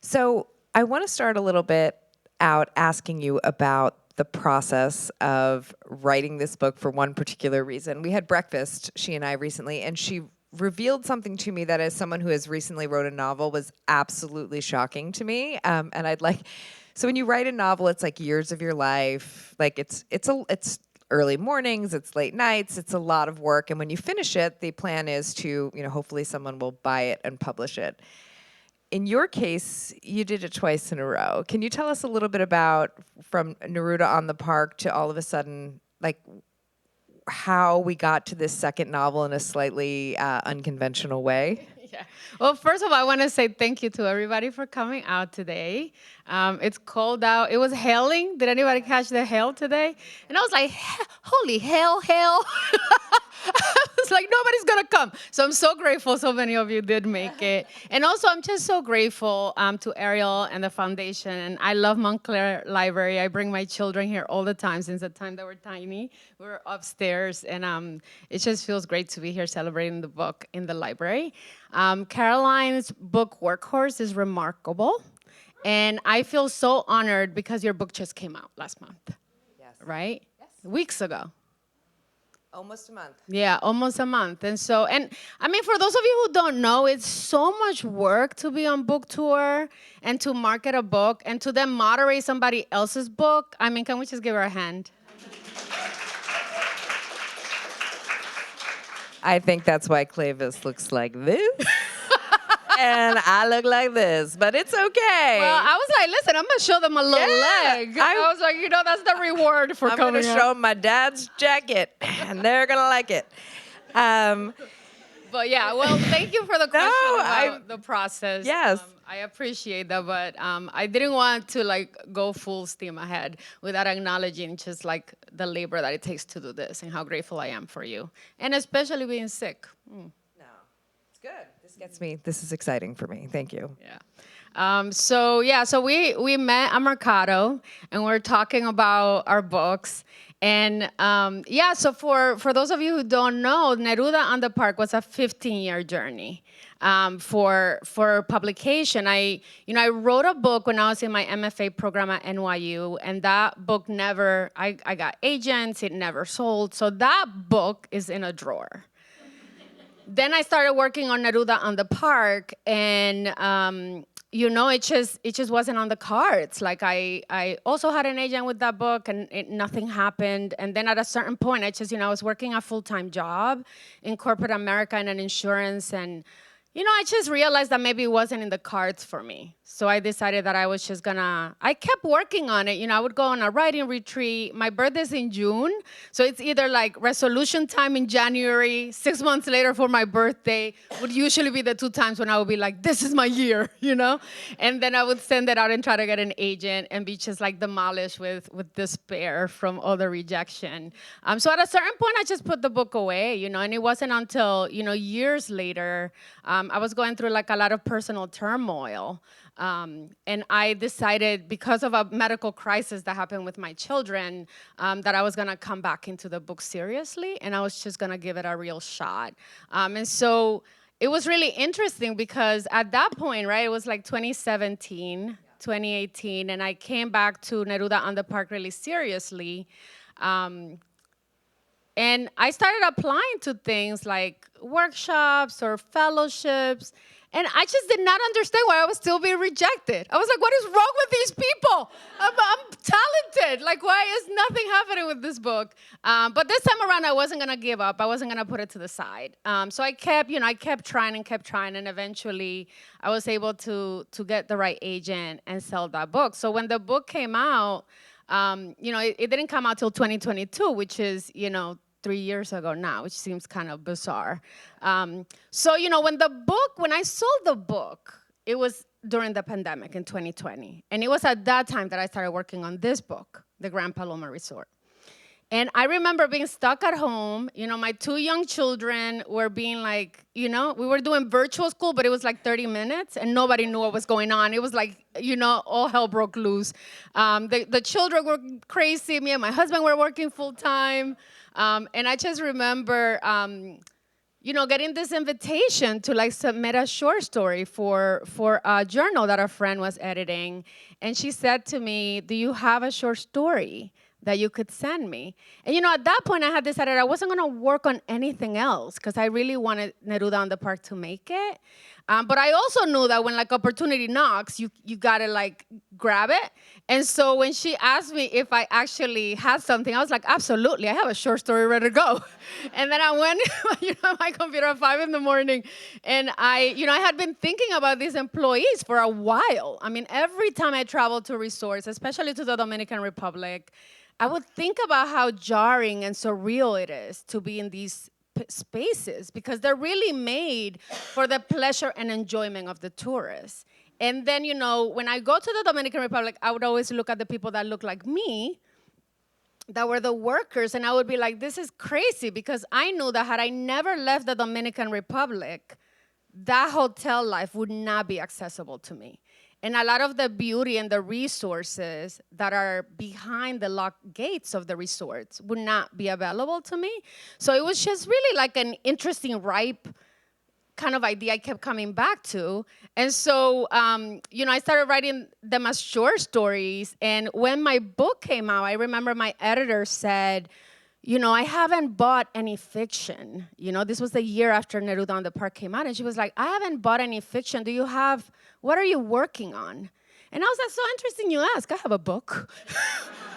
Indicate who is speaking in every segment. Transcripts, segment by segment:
Speaker 1: So I want to start a little bit out asking you about the process of writing this book for one particular reason. We had breakfast, she and I, recently, and she revealed something to me that, as someone who has recently wrote a novel, was absolutely shocking to me. And I'd like, so when you write a novel, it's like years of your life. Like it's early mornings, it's late nights, it's a lot of work. And when you finish it, the plan is to, hopefully someone will buy it and publish it. In your case, you did it twice in a row. Can you tell us a little bit about, from Neruda on the Park to all of a sudden, like, how we got to this second novel in a slightly unconventional way?
Speaker 2: Yeah. Well, first of all, I want to say thank you to everybody for coming out today. It's cold out. It was hailing. Did anybody catch the hail today? And I was like, holy hail. It's like, nobody's going to come. So I'm so grateful so many of you did make it. And also, I'm just so grateful to Ariel and the foundation. And I love Montclair Library. I bring my children here all the time since the time they were tiny. We were upstairs. And it just feels great to be here celebrating the book in the library. Caroline's book, Workhorse, is remarkable. And I feel so honored because your book just came out last month.
Speaker 1: Yes.
Speaker 2: Right?
Speaker 1: Yes.
Speaker 2: Weeks ago.
Speaker 1: Almost a month.
Speaker 2: Yeah, almost a month. And so, and I mean, for those of you who don't know, it's so much work to be on book tour and to market a book and to then moderate somebody else's book. I mean, can we just give her a hand?
Speaker 1: I think that's why Cleyvis looks like this. And I look like this, but it's okay.
Speaker 2: Well, I was like, listen, I'm going to show them a little leg. I was like, that's the reward for
Speaker 1: I'm
Speaker 2: coming
Speaker 1: going to show them my dad's jacket, and they're going to like it.
Speaker 2: But yeah, well, thank you for the question about the process.
Speaker 1: Yes.
Speaker 2: I appreciate that, but I didn't want to go full steam ahead without acknowledging just the labor that it takes to do this and how grateful I am for you. And especially being sick.
Speaker 1: No, it's good. This is exciting for me. Thank you.
Speaker 2: Yeah. So we met at Mercado and we're talking about our books. And so for those of you who don't know, Neruda on the Park was a 15-year journey for publication. I wrote a book when I was in my MFA program at NYU, and that book I got agents, it never sold. So that book is in a drawer. Then I started working on Neruda on the Park, and it just wasn't on the cards. Like I also had an agent with that book, and nothing happened. And then at a certain point, I was working a full-time job in corporate America in an insurance, and I just realized that maybe it wasn't in the cards for me. So I decided that I was just I kept working on it. I would go on a writing retreat. My birthday's in June. So it's either resolution time in January, 6 months later for my birthday would usually be the two times when I would be like, this is my year, And then I would send it out and try to get an agent and be just demolished with despair from all the rejection. So at a certain point, I just put the book away, and it wasn't until, years later, I was going through a lot of personal turmoil. And I decided, because of a medical crisis that happened with my children, that I was going to come back into the book seriously, and I was just going to give it a real shot. And so it was really interesting because at that point, right, it was 2017, 2018, and I came back to Neruda on the Park really seriously. And I started applying to things like workshops or fellowships, and I just did not understand why I was still being rejected. I was like, what is wrong with these people? I'm talented. Why is nothing happening with this book? But this time around, I wasn't going to give up. I wasn't going to put it to the side. So I kept trying, and eventually I was able to get the right agent and sell that book. So when the book came out, it didn't come out till 2022, which is, 3 years ago now, which seems kind of bizarre. So when I sold the book, it was during the pandemic in 2020. And it was at that time that I started working on this book, The Grand Paloma Resort. And I remember being stuck at home. My 2 young children were being we were doing virtual school, but it was 30 minutes, and nobody knew what was going on. It was all hell broke loose. The children were crazy. Me and my husband were working full time. And I just remember, getting this invitation to like submit a short story for a journal that a friend was editing. And she said to me, "Do you have a short story that you could send me?" And at that point I had decided I wasn't going to work on anything else because I really wanted Neruda on the Park to make it. But I also knew that when like opportunity knocks, you gotta like grab it. And so when she asked me if I actually had something, I was like, absolutely, I have a short story ready to go. And then I went, my computer at 5 a.m, and I had been thinking about these employees for a while. I mean, every time I traveled to resorts, especially to the Dominican Republic, I would think about how jarring and surreal it is to be in these spaces because they're really made for the pleasure and enjoyment of the tourists. And then, when I go to the Dominican Republic, I would always look at the people that look like me, that were the workers, and I would be like, this is crazy, because I knew that had I never left the Dominican Republic, that hotel life would not be accessible to me. And a lot of the beauty and the resources that are behind the locked gates of the resorts would not be available to me. So it was just really like an interesting, ripe kind of idea I kept coming back to. And so, I started writing them as short stories. And when my book came out, I remember my editor said, I haven't bought any fiction. This was the year after Neruda on the Park came out. And she was like, I haven't bought any fiction. What are you working on? And I was like, so interesting you ask. I have a book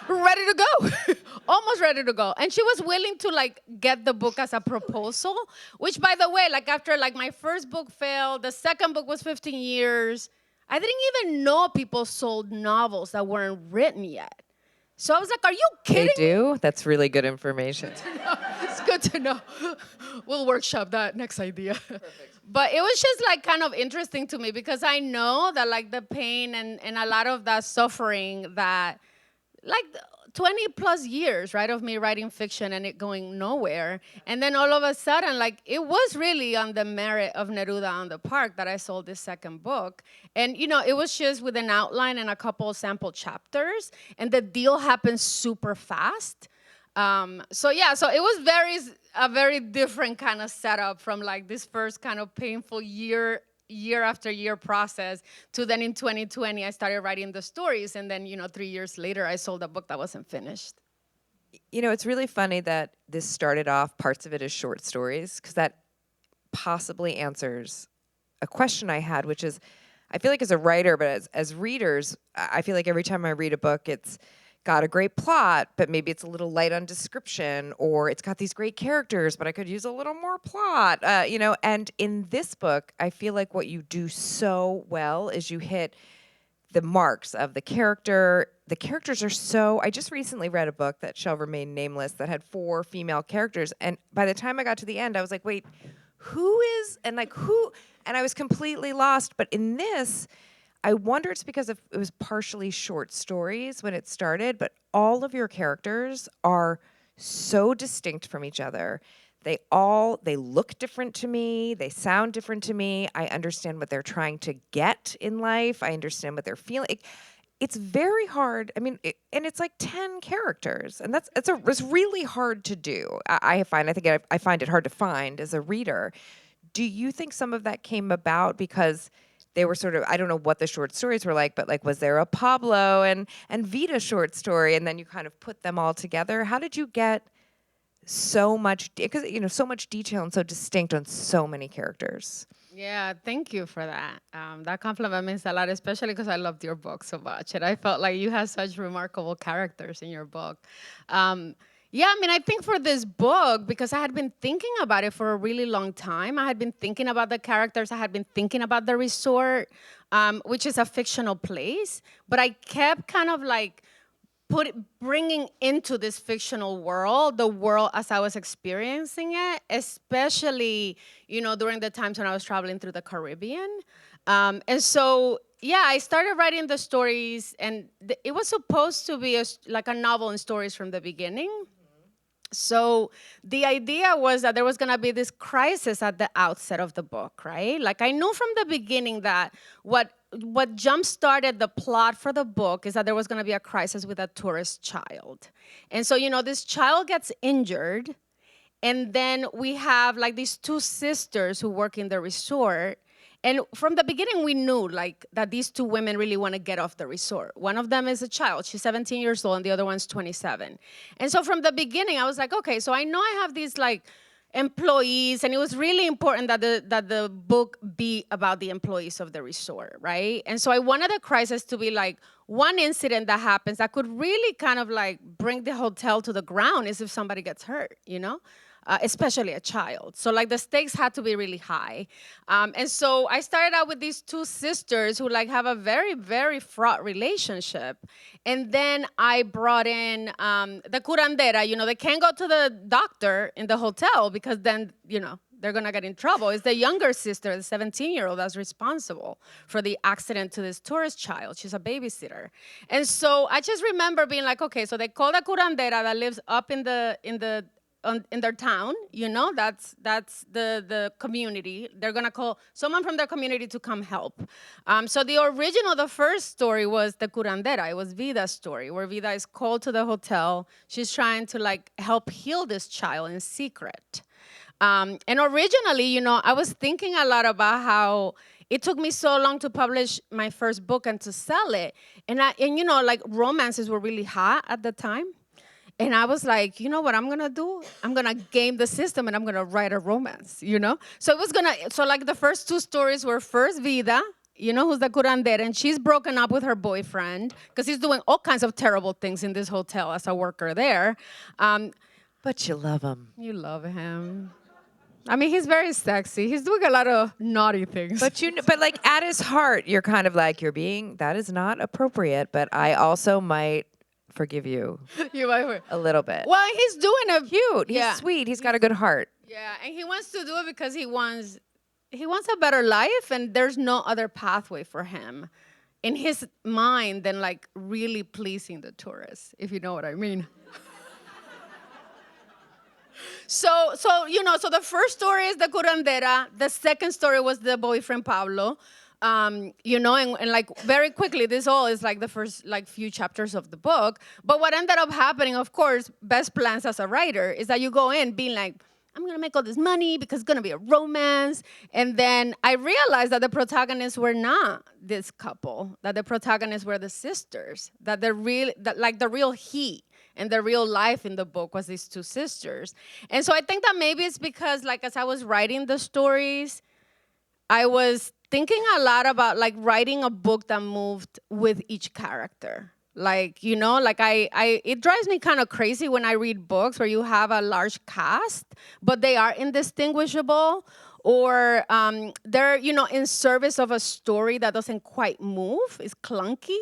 Speaker 2: ready to go, almost ready to go. And she was willing to like get the book as a proposal, which by the way, like after like my first book failed, the second book was 15 years. I didn't even know people sold novels that weren't written yet. So I was like, are you kidding me?
Speaker 1: They do? That's really good information.
Speaker 2: It's good to know. We'll workshop that next idea. Perfect. But it was just like kind of interesting to me because I know that like the pain and a lot of that suffering that like 20 plus years, right, of me writing fiction and it going nowhere. And then all of a sudden, like it was really on the merit of Neruda on the Park that I sold this second book. And, it was just with an outline and a couple of sample chapters. And the deal happened super fast. So it was a very different kind of setup from like this first kind of painful year after year process to then in 2020, I started writing the stories. And then, 3 years later, I sold a book that wasn't finished.
Speaker 1: It's really funny that this started off, parts of it as short stories, because that possibly answers a question I had, which is, I feel like as a writer, but as readers, I feel like every time I read a book, it's got a great plot, but maybe it's a little light on description, or it's got these great characters, but I could use a little more plot, and in this book, I feel like what you do so well is you hit the marks of the character. The characters are so, I just recently read a book that shall remain nameless that had 4 female characters, and by the time I got to the end, I was like, wait, who is, and like who, and I was completely lost, but in this, I wonder it's because it was partially short stories when it started, but all of your characters are so distinct from each other. They look different to me. They sound different to me. I understand what they're trying to get in life. I understand what they're feeling. It's very hard. I mean, and it's like 10 characters, and it's really hard to do. I find it hard to find as a reader. Do you think some of that came about because they were sort of, I don't know what the short stories were like, but like, was there a Pablo and Vita short story, and then you kind of put them all together? How did you get so much, because so much detail and so distinct on so many characters?
Speaker 2: Yeah, thank you for that. That compliment means a lot, especially because I loved your book so much, and I felt like you had such remarkable characters in your book. I think for this book, because I had been thinking about it for a really long time, I had been thinking about the characters, I had been thinking about the resort, which is a fictional place, but I kept kind of like bringing into this fictional world, the world as I was experiencing it, especially, during the times when I was traveling through the Caribbean. I started writing the stories, and it was supposed to be like a novel in stories from the beginning. So the idea was that there was going to be this crisis at the outset of the book, right? Like I knew from the beginning that what jump-started the plot for the book is that there was going to be a crisis with a tourist child. And so, this child gets injured, And then we have like these two sisters who work in the resort. And from the beginning, we knew like that these two women really want to get off the resort. One of them is a child; she's 17 years old, and the other one's 27. And so from the beginning, I was like, okay, so I know I have these like employees, and it was really important that the book be about the employees of the resort, right? And so I wanted the crisis to be like one incident that happens that could really kind of like bring the hotel to the ground is if somebody gets hurt, you know? Especially a child. So like the stakes had to be really high. And so I started out with these two sisters who like have a very, very fraught relationship. And then I brought in the curandera. You know, they can't go to the doctor in the hotel because then, you know, they're gonna get in trouble. It's the younger sister, the 17-year-old, that's responsible for the accident to this tourist child. She's a babysitter. And so I just remember being like, okay, so they call the curandera that lives up in their town, you know, that's the community. They're gonna call someone from their community to come help. So the first story was the curandera. It was Vida's story, where Vida is called to the hotel. She's trying to like help heal this child in secret. And originally, you know, I was thinking a lot about how it took me so long to publish my first book and to sell it. And you know, like romances were really hot at the time. And I was like, you know what I'm gonna do? I'm gonna game the system and I'm gonna write a romance, you know? So like the first two stories were first Vida, you know, who's the curandera, and she's broken up with her boyfriend because he's doing all kinds of terrible things in this hotel as a worker there.
Speaker 1: But you love him.
Speaker 2: You love him. I mean, he's very sexy. He's doing a lot of naughty things.
Speaker 1: But like at his heart, you're kind of like, that is not appropriate, but I also might forgive you a little bit.
Speaker 2: Well, he's doing a
Speaker 1: cute. He's sweet. He's got a good heart.
Speaker 2: Yeah, and he wants to do it because he wants a better life, and there's no other pathway for him in his mind than like really pleasing the tourists, if you know what I mean. So you know, so the first story is the curandera. The second story was the boyfriend Pablo. You know, and like very quickly, this all is like the first like few chapters of the book. But what ended up happening, of course, best plans as a writer, is that you go in being like, I'm gonna make all this money because it's gonna be a romance. And then I realized that the protagonists were not this couple, that the protagonists were the sisters, that the real heat and the real life in the book was these two sisters. And so I think that maybe it's because like as I was writing the stories, I was thinking a lot about like writing a book that moved with each character. Like, you know, like it drives me kind of crazy when I read books where you have a large cast, but they are indistinguishable, or they're, you know, in service of a story that doesn't quite move, it's clunky.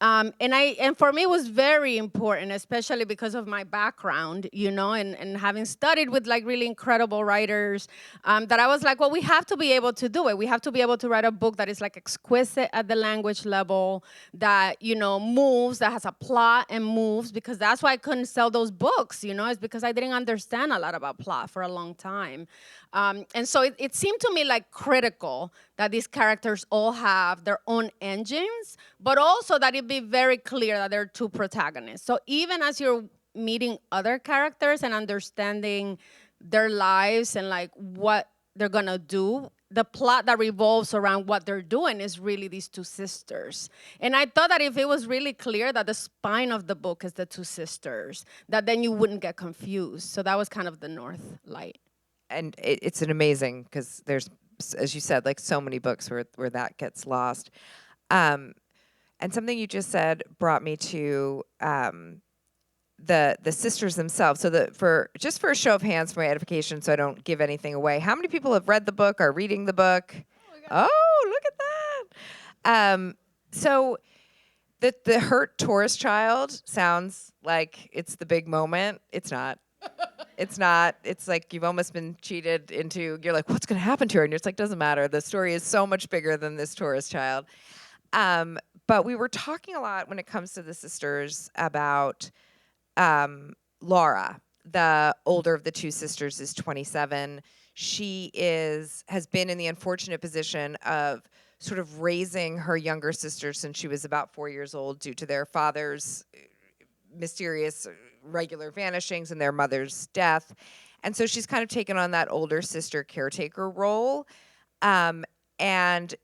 Speaker 2: And for me, it was very important, especially because of my background, you know, and having studied with like really incredible writers, that I was like, well, we have to be able to do it. We have to be able to write a book that is like exquisite at the language level, that, you know, moves, that has a plot and moves, because that's why I couldn't sell those books, you know, it's because I didn't understand a lot about plot for a long time. And so it seemed to me like critical that these characters all have their own engines, but also that it be very clear that there are two protagonists. So even as you're meeting other characters and understanding their lives and like what they're gonna do, the plot that revolves around what they're doing is really these two sisters. And I thought that if it was really clear that the spine of the book is the two sisters, that then you wouldn't get confused. So that was kind of the north light.
Speaker 1: And it's an amazing, because there's, as you said, like so many books where that gets lost. And something you just said brought me to the sisters themselves. So for a show of hands for my edification, so I don't give anything away, how many people have read the book, are reading the book? Oh, look at that. So the hurt tourist child sounds like it's the big moment. It's not. It's not. It's like you've almost been cheated into, you're like, what's going to happen to her? And it's like, doesn't matter. The story is so much bigger than this tourist child. But we were talking a lot when it comes to the sisters about Laura, the older of the two sisters, is 27. She has been in the unfortunate position of sort of raising her younger sister since she was about 4 years old due to their father's mysterious regular vanishings and their mother's death. And so she's kind of taken on that older sister caretaker role. And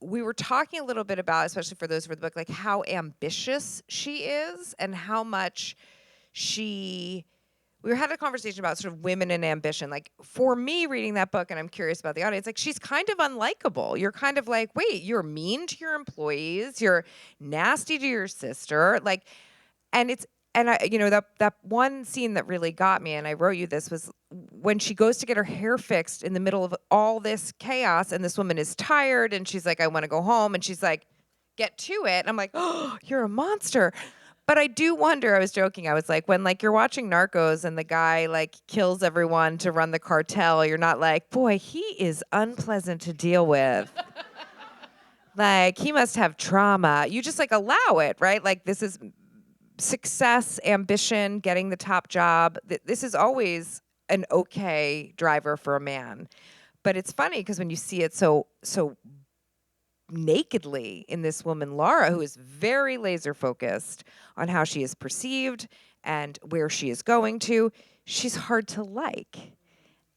Speaker 1: we were talking a little bit about, especially for those for the book, like how ambitious she is and how much we were having a conversation about sort of women and ambition. Like for me reading that book, and I'm curious about the audience, like she's kind of unlikable. You're kind of like, wait, you're mean to your employees, you're nasty to your sister. Like, and that one scene that really got me, and I wrote you this, was when she goes to get her hair fixed in the middle of all this chaos, and this woman is tired, and she's like, I want to go home, and she's like, get to it. And I'm like, oh, you're a monster. But I do wonder, I was joking, I was like, when like you're watching Narcos and the guy like kills everyone to run the cartel, you're not like, boy, he is unpleasant to deal with. Like, he must have trauma. You just like allow it, right? Like, this is success, ambition, getting the top job. This is always an okay driver for a man. But it's funny because when you see it so nakedly in this woman, Laura, who is very laser focused on how she is perceived and where she is going to, she's hard to like.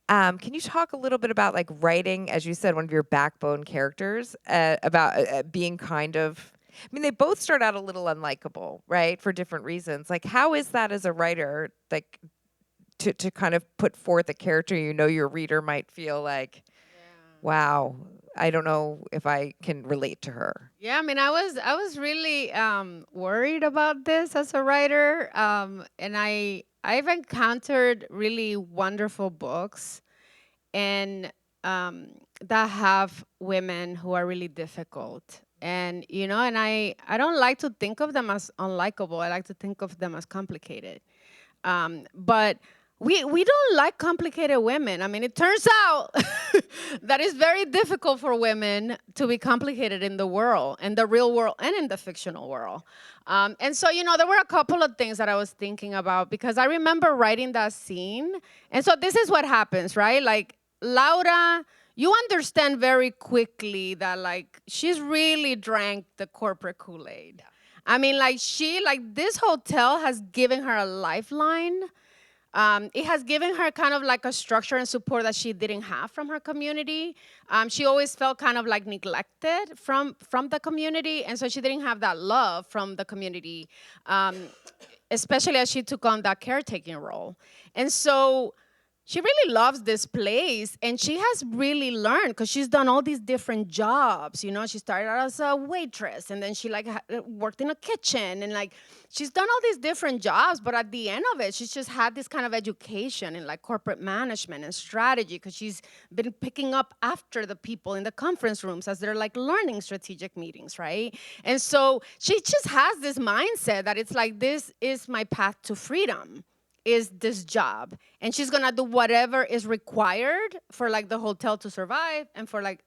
Speaker 1: Can you talk a little bit about like writing, as you said, one of your backbone characters, about being kind of, I mean, they both start out a little unlikable, right? For different reasons. Like, how is that as a writer, like to kind of put forth a character your reader might feel like, wow, I don't know if I can relate to her.
Speaker 2: Yeah, I mean, I was really worried about this as a writer, and I've encountered really wonderful books, and that have women who are really difficult, and and I don't like to think of them as unlikable. I like to think of them as complicated, but. We don't like complicated women. I mean, it turns out that it's very difficult for women to be complicated in the world, in the real world and in the fictional world. And so, there were a couple of things that I was thinking about because I remember writing that scene. And so this is what happens, right? Like, Laura, you understand very quickly that, like, she's really drank the corporate Kool-Aid. Yeah. I mean, like, this hotel has given her a lifeline. It has given her kind of like a structure and support that she didn't have from her community. She always felt kind of like neglected from the community, and so she didn't have that love from the community, especially as she took on that caretaking role. And so she really loves this place, and she has really learned because she's done all these different jobs. She started out as a waitress, and then she like worked in a kitchen, and like she's done all these different jobs. But at the end of it, she's just had this kind of education in like corporate management and strategy because she's been picking up after the people in the conference rooms as they're like learning strategic meetings, right? And so she just has this mindset that it's like, this is my path to freedom, is this job, and she's gonna do whatever is required for like the hotel to survive and for like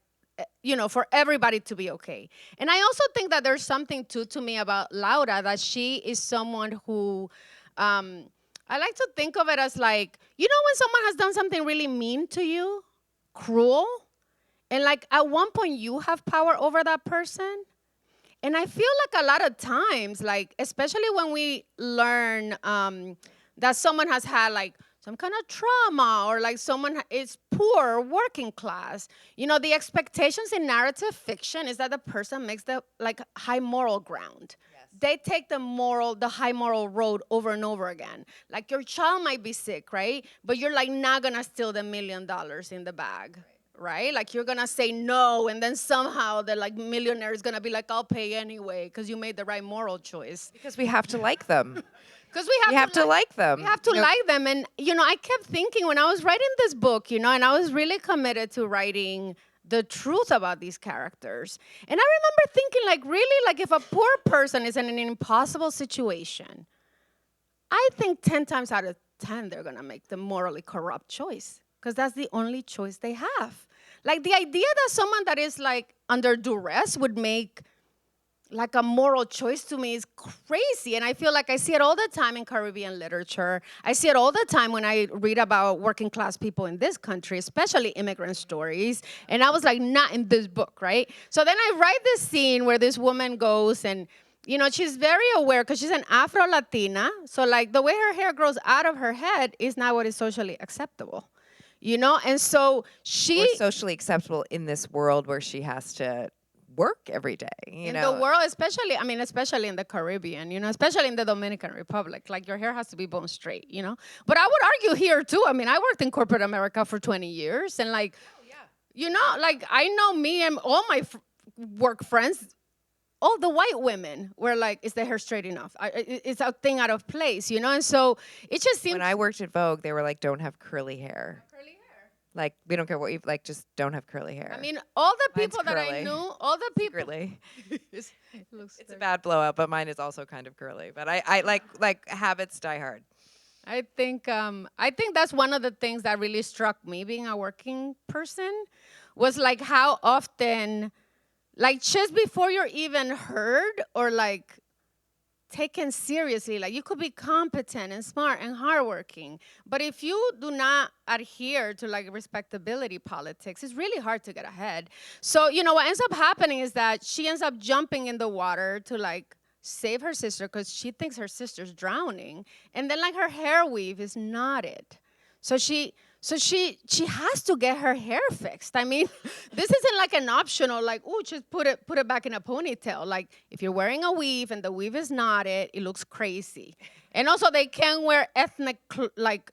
Speaker 2: for everybody to be okay. And I also think that there's something to me about Laura, that she is someone who I like to think of it as like, when someone has done something really mean to you, cruel, and like at one point you have power over that person. And I feel like a lot of times, like especially when we learn that someone has had like some kind of trauma, or like someone is poor, working class. The expectations in narrative fiction is that the person makes the like high moral ground. Yes. They take the high moral road over and over again. Like your child might be sick, right? But you're like not gonna steal the $1 million in the bag. Right? Like you're gonna say no, and then somehow the like millionaire is gonna be like, I'll pay anyway because you made the right moral choice.
Speaker 1: Because we have to like them.
Speaker 2: Because we have to like them. We have to like them. And, I kept thinking when I was writing this book, and I was really committed to writing the truth about these characters. And I remember thinking, like, really, like if a poor person is in an impossible situation, I think 10 times out of 10, they're going to make the morally corrupt choice. Because that's the only choice they have. Like the idea that someone that is like under duress would make like a moral choice, to me is crazy. And I feel like I see it all the time in Caribbean literature. I see it all the time when I read about working class people in this country, especially immigrant stories. And I was like, not in this book, right? So then I write this scene where this woman goes and you know, she's very aware because she's an Afro-Latina. So, like, the way her hair grows out of her head is not what is socially acceptable, you know? And so
Speaker 1: Or socially acceptable in this world where she has to work every day, you
Speaker 2: in
Speaker 1: know?
Speaker 2: the world, especially, I mean, especially in the Caribbean, you know, especially in the Dominican Republic, like your hair has to be bone straight, you know? But I would argue here too. I mean, I worked in corporate America for 20 years and like, you know, like I know me and all my work friends, all the white women were like, is the hair straight enough? It's a thing out of place, you know? And so it just seems.
Speaker 1: When I worked at Vogue, they were like, don't have curly hair.
Speaker 2: Curly hair.
Speaker 1: Like, we don't care what you like, just don't have curly hair.
Speaker 2: I mean, all the
Speaker 1: Mine's
Speaker 2: people that I
Speaker 1: curly.
Speaker 2: knew, all the people.
Speaker 1: Secretly.
Speaker 2: It looks
Speaker 1: It's a bad blowout, but mine is also kind of curly. But I like habits die hard.
Speaker 2: I think that's one of the things that really struck me being a working person was like how often, like just before you're even heard or like taken seriously, like you could be competent and smart and hardworking, but if you do not adhere to like respectability politics, it's really hard to get ahead. So, you know, what ends up happening is that she ends up jumping in the water to like save her sister because she thinks her sister's drowning. And then like her hair weave is knotted. So she has to get her hair fixed. I mean, this isn't like an optional, like, oh, just put it back in a ponytail. Like, if you're wearing a weave and the weave is knotted, it looks crazy. And also, they can't wear ethnic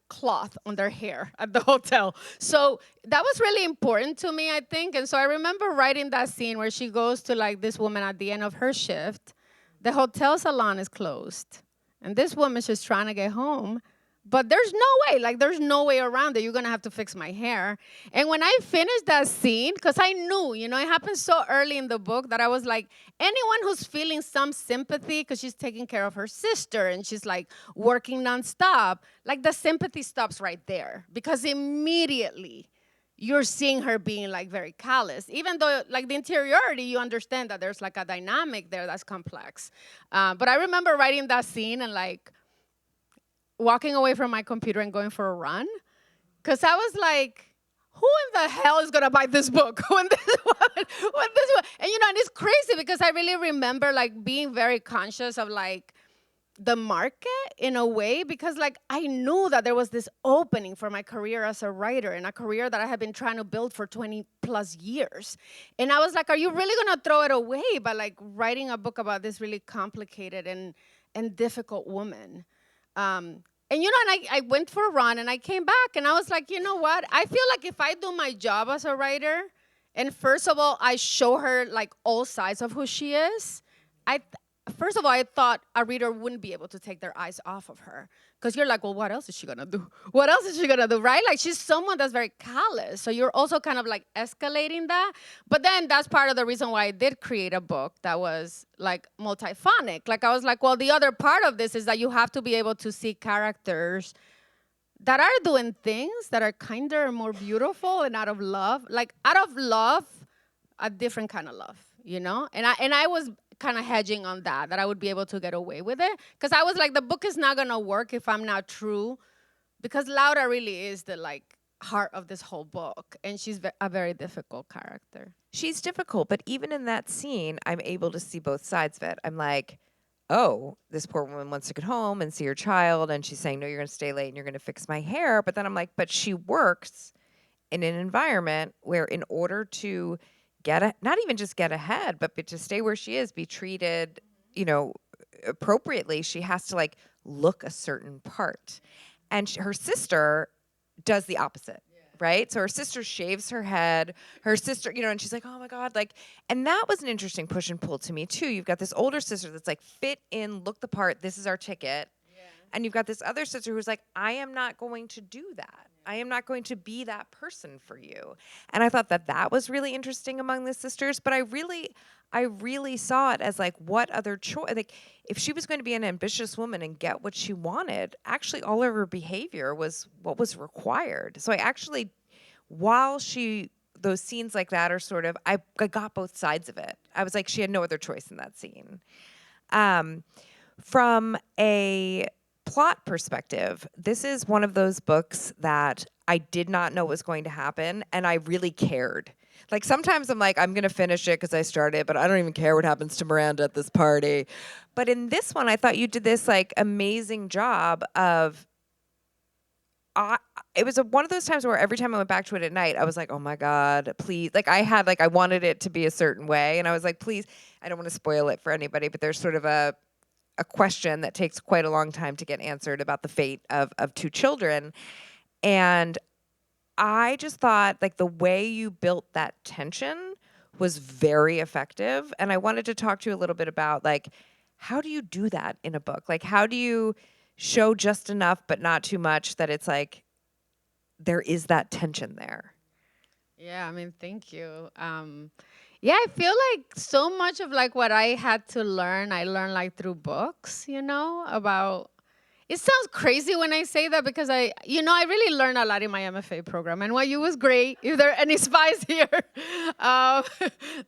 Speaker 2: cloth on their hair at the hotel. So that was really important to me, I think. And so I remember writing that scene where she goes to like this woman at the end of her shift. The hotel salon is closed, and this woman's just trying to get home. But there's no way around it. You're going to have to fix my hair. And when I finished that scene, because I knew, you know, it happened so early in the book that I was like, anyone who's feeling some sympathy because she's taking care of her sister and she's like working nonstop, like the sympathy stops right there because immediately you're seeing her being like very callous. Even though like the interiority, you understand that there's like a dynamic there that's complex. But I remember writing that scene and like, walking away from my computer and going for a run, because I was like, who in the hell is gonna buy this book when this one, and you know, and it's crazy because I really remember like being very conscious of like the market in a way, because like I knew that there was this opening for my career as a writer and a career that I had been trying to build for 20 plus years. And I was like, are you really gonna throw it away by like writing a book about this really complicated and difficult woman? And, you know, and I went for a run and I came back and I was like, you know what? I feel like if I do my job as a writer, and first of all, I show her like all sides of who she is, first of all, I thought a reader wouldn't be able to take their eyes off of her. Because you're like, well, what else is she gonna do? What else is she gonna do, right? Like, she's someone that's very callous. So you're also kind of like escalating that. But then that's part of the reason why I did create a book that was like multiphonic. Like, I was like, well, the other part of this is that you have to be able to see characters that are doing things that are kinder and more beautiful and out of love. Like, out of love, a different kind of love, you know? And I was kind of hedging on that I would be able to get away with it. Because I was like, the book is not going to work if I'm not true. Because Laura really is the like heart of this whole book. And she's a very difficult character.
Speaker 1: She's difficult, but even in that scene, I'm able to see both sides of it. I'm like, oh, this poor woman wants to get home and see her child. And she's saying, no, you're going to stay late and you're going to fix my hair. But then I'm like, but she works in an environment where in order to not even just get ahead, but to stay where she is, be treated, you know, appropriately, she has to like look a certain part. And her sister does the opposite, right? So her sister shaves her head, her sister, you know, and she's like, oh my God, like, and that was an interesting push and pull to me too. You've got this older sister that's like, fit in, look the part, this is our ticket. Yeah. And you've got this other sister who's like, I am not going to do that. I am not going to be that person for you. And I thought that was really interesting among the sisters, but I really saw it as like, what other choice? Like, if she was going to be an ambitious woman and get what she wanted, actually all of her behavior was what was required. So I actually, those scenes like that are sort of, I got both sides of it. I was like, she had no other choice in that scene. From a plot perspective, this is one of those books that I did not know was going to happen, and I really cared. Like sometimes I'm like, I'm going to finish it because I started, but I don't even care what happens to Miranda at this party. But in this one, I thought you did this like amazing job of, it was one of those times where every time I went back to it at night, I was like, oh my God, please. Like I wanted it to be a certain way. And I was like, please, I don't want to spoil it for anybody, but there's sort of a question that takes quite a long time to get answered about the fate of two children. And I just thought like the way you built that tension was very effective. And I wanted to talk to you a little bit about like, how do you do that in a book? Like, how do you show just enough, but not too much that it's like, there is that tension there?
Speaker 2: Yeah, I mean, thank you. Yeah, I feel like so much of like what I had to learn, I learned like through books, about. It sounds crazy when I say that because I really learned a lot in my MFA program. NYU was great. If there are any spies here,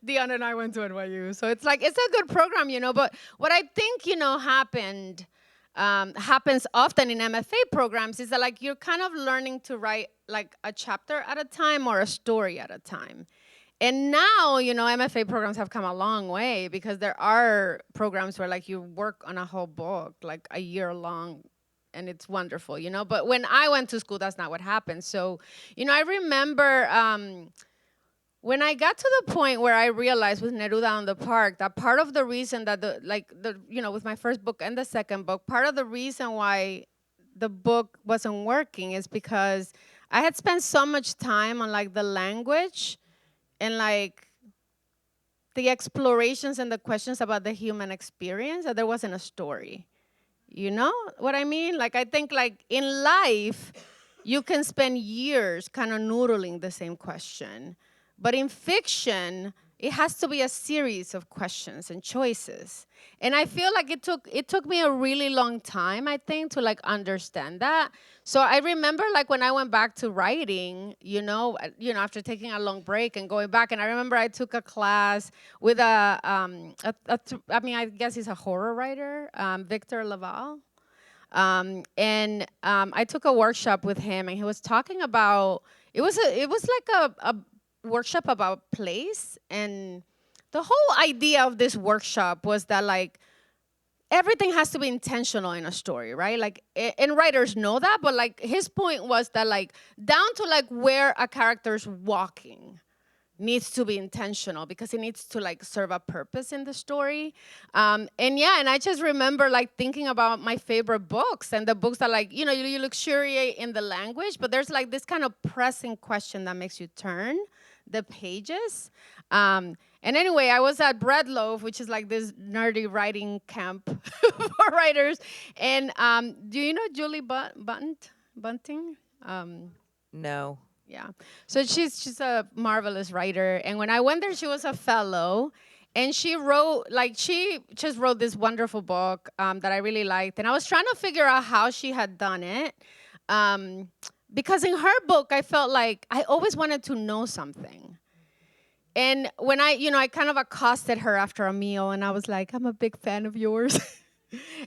Speaker 2: Dion and I went to NYU. So it's like, it's a good program, but what I think, happens often in MFA programs is that like you're kind of learning to write like a chapter at a time or a story at a time. And now, MFA programs have come a long way because there are programs where like you work on a whole book, like a year long, and it's wonderful, But when I went to school, that's not what happened. So, I remember when I got to the point where I realized with Neruda on the Park that part of the reason that with my first book and the second book, part of the reason why the book wasn't working is because I had spent so much time on like the language and like the explorations and the questions about the human experience that there wasn't a story. You know what I mean? Like, I think like in life, you can spend years kind of noodling the same question. But in fiction, it has to be a series of questions and choices. And I feel like it took me a really long time, I think, to like understand that. So I remember like when I went back to writing, after taking a long break and going back, and I remember I took a class with I guess he's a horror writer, Victor Laval. I took a workshop with him, and he was talking about, it was like a workshop about place, and the whole idea of this workshop was that like everything has to be intentional in a story, right? Like, and writers know that, but like his point was that like down to like where a character's walking needs to be intentional because it needs to like serve a purpose in the story. And I just remember like thinking about my favorite books and the books that like, you luxuriate in the language, but there's like this kind of pressing question that makes you turn the pages. And anyway, I was at Bread Loaf, which is like this nerdy writing camp for writers. And do you know Julie Bunting?
Speaker 1: No.
Speaker 2: Yeah. So she's a marvelous writer. And when I went there, she was a fellow. And she just wrote this wonderful book that I really liked. And I was trying to figure out how she had done it. Because in her book, I felt like I always wanted to know something. And when I kind of accosted her after a meal, and I was like, I'm a big fan of yours.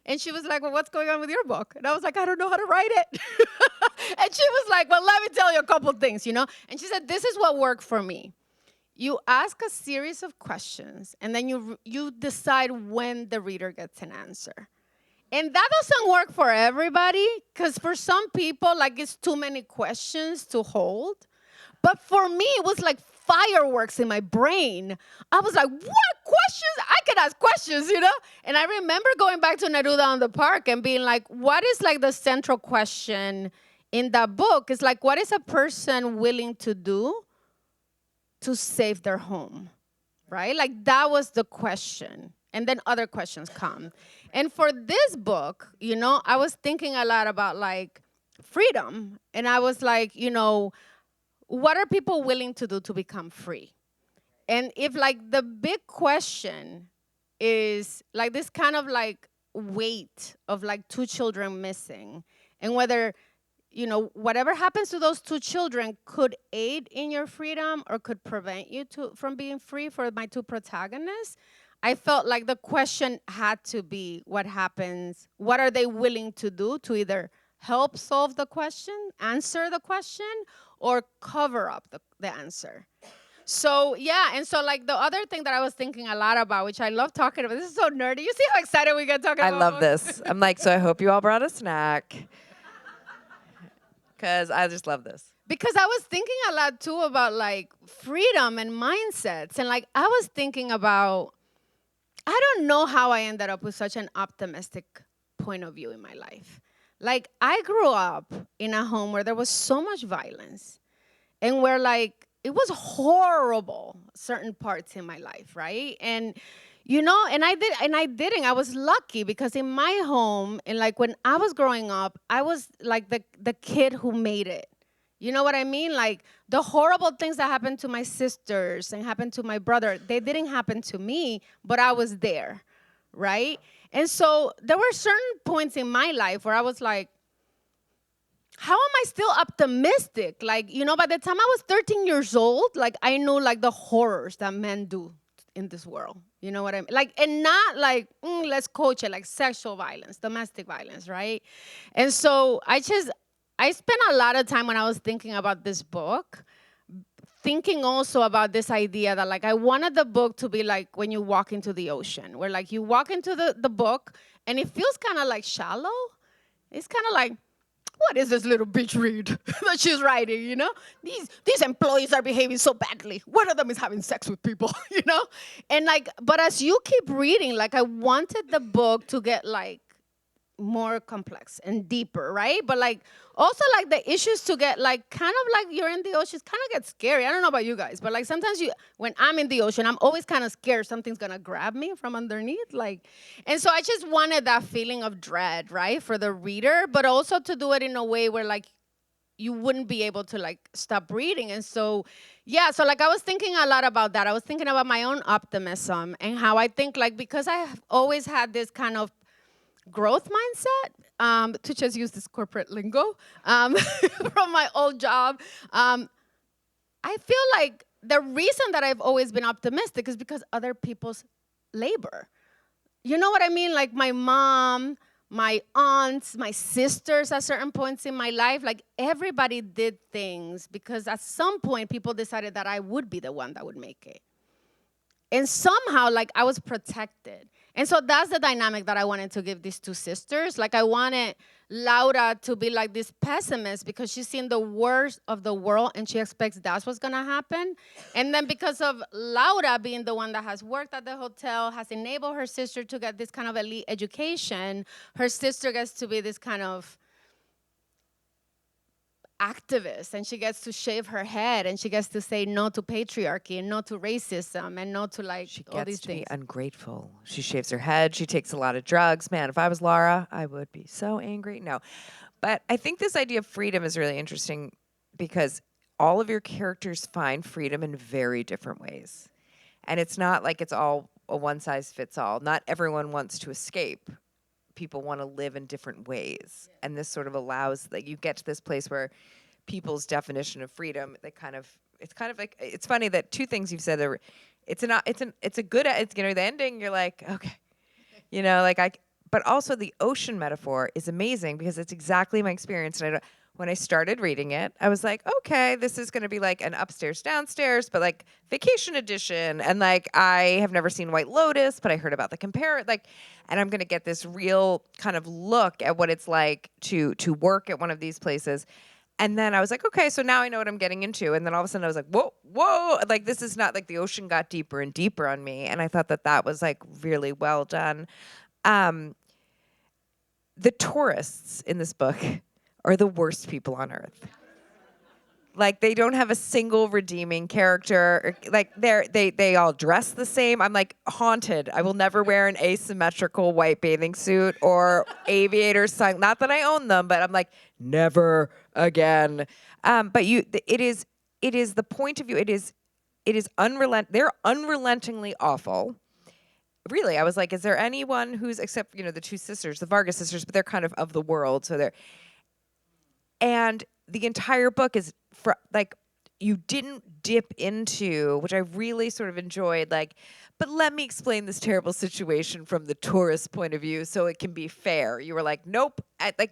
Speaker 2: And she was like, well, what's going on with your book? And I was like, I don't know how to write it. And she was like, well, let me tell you a couple things, And she said, this is what worked for me. You ask a series of questions, and then you decide when the reader gets an answer. And that doesn't work for everybody, because for some people, like, it's too many questions to hold. But for me, it was like fireworks in my brain. I was like, what questions? I can ask questions, And I remember going back to Neruda on the Park and being like, what is like the central question in that book? It's like, what is a person willing to do to save their home, right? Like, that was the question. And then other questions come. And for this book, I was thinking a lot about like freedom. And I was like, what are people willing to do to become free? And if like the big question is like this kind of like weight of like two children missing, and whether, whatever happens to those two children could aid in your freedom or could prevent you from being free for my two protagonists, I felt like the question had to be what happens, what are they willing to do to either help solve the question, answer the question, or cover up the answer. So yeah, and so like the other thing that I was thinking a lot about, which I love talking about. This is so nerdy. You see how excited we get talking
Speaker 1: I
Speaker 2: about
Speaker 1: love
Speaker 2: books?
Speaker 1: this. I'm like, so I hope you all brought a snack. Because I just love this.
Speaker 2: Because I was thinking a lot too about like freedom and mindsets. And like I was thinking about, I don't know how I ended up with such an optimistic point of view in my life. Like I grew up in a home where there was so much violence and where like it was horrible certain parts in my life, right? And you know, and I didn't. I was lucky because in my home and like when I was growing up, I was like the kid who made it. You know what I mean? Like the horrible things that happened to my sisters and happened to my brother, they didn't happen to me, but I was there, right? And so there were certain points in my life where I was like, how am I still optimistic? Like, you know, by the time I was 13 years old, like I knew like the horrors that men do in this world. You know what I mean? Like, and not like, let's coach it, like sexual violence, domestic violence, right? And so I spent a lot of time when I was thinking about this book, thinking also about this idea that like I wanted the book to be like when you walk into the ocean, where like you walk into the book and it feels kind of like shallow. It's kind of like, what is this little bitch read that she's writing, you know? These employees are behaving so badly. One of them is having sex with people, you know? And like, but as you keep reading, like I wanted the book to get like more complex and deeper, right? But like also like the issues to get like kind of like you're in the ocean kind of get scary. I don't know about you guys, but like sometimes when I'm in the ocean, I'm always kind of scared something's gonna grab me from underneath. Like, and so I just wanted that feeling of dread, right, for the reader, but also to do it in a way where like you wouldn't be able to like stop reading. And so yeah, so like I was thinking a lot about that. I was thinking about my own optimism and how I think like because I have always had this kind of growth mindset, to just use this corporate lingo, from my old job. I feel like the reason that I've always been optimistic is because other people's labor. You know what I mean? Like my mom, my aunts, my sisters at certain points in my life, like everybody did things because at some point people decided that I would be the one that would make it. And somehow, like, I was protected. And so that's the dynamic that I wanted to give these two sisters. Like, I wanted Laura to be like this pessimist because she's seen the worst of the world and she expects that's what's going to happen. And then because of Laura being the one that has worked at the hotel, has enabled her sister to get this kind of elite education, her sister gets to be this kind of activist, and she gets to shave her head, and she gets to say no to patriarchy and no to racism and no to like
Speaker 1: She
Speaker 2: all
Speaker 1: gets
Speaker 2: these
Speaker 1: to
Speaker 2: things.
Speaker 1: be ungrateful. She shaves her head. She takes a lot of drugs. Man, if I was Laura, I would be so angry. No. But I think this idea of freedom is really interesting because all of your characters find freedom in very different ways. And it's not like it's all a one size fits all. Not everyone wants to escape. People want to live in different ways. Yeah. And this sort of allows like you get to this place where people's definition of freedom, it's kind of like, it's funny that two things you've said are, it's a good, it's, you know, the ending, you're like, okay, you know, like but also the ocean metaphor is amazing because it's exactly my experience. And when I started reading it, I was like, okay, this is going to be like an upstairs, downstairs, but like vacation edition. And like, I have never seen White Lotus, but I heard about and I'm going to get this real kind of look at what it's like to work at one of these places. And then I was like, okay, so now I know what I'm getting into. And then all of a sudden I was like, whoa, like this is not like the ocean got deeper and deeper on me. And I thought that was like really well done. The tourists in this book are the worst people on earth. Like they don't have a single redeeming character. Like they all dress the same. I'm like haunted. I will never wear an asymmetrical white bathing suit or aviator sun. Not that I own them, but I'm like never again. But it is the point of view. It is They're unrelentingly awful. Really, I was like, is there anyone who's except the two sisters, the Vargas sisters, but they're kind of the world, so they're. And the entire book is you didn't dip into, which I really sort of enjoyed, but let me explain this terrible situation from the tourist point of view so it can be fair. You were like, nope.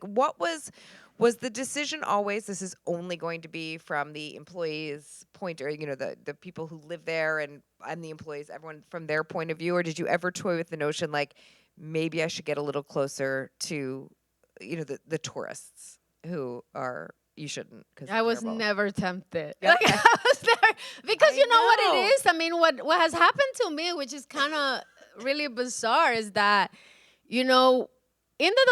Speaker 1: What was Was the decision always this is only going to be from the employees' point, or the people who live there and the employees, everyone from their point of view, or did you ever toy with the notion like maybe I should get a little closer to the tourists who are you shouldn't because
Speaker 2: I was never tempted.
Speaker 1: Yeah.
Speaker 2: Like I was never, because
Speaker 1: I
Speaker 2: you know what
Speaker 1: know.
Speaker 2: it is. I mean, what has happened to me, which is kind of really bizarre, is that in the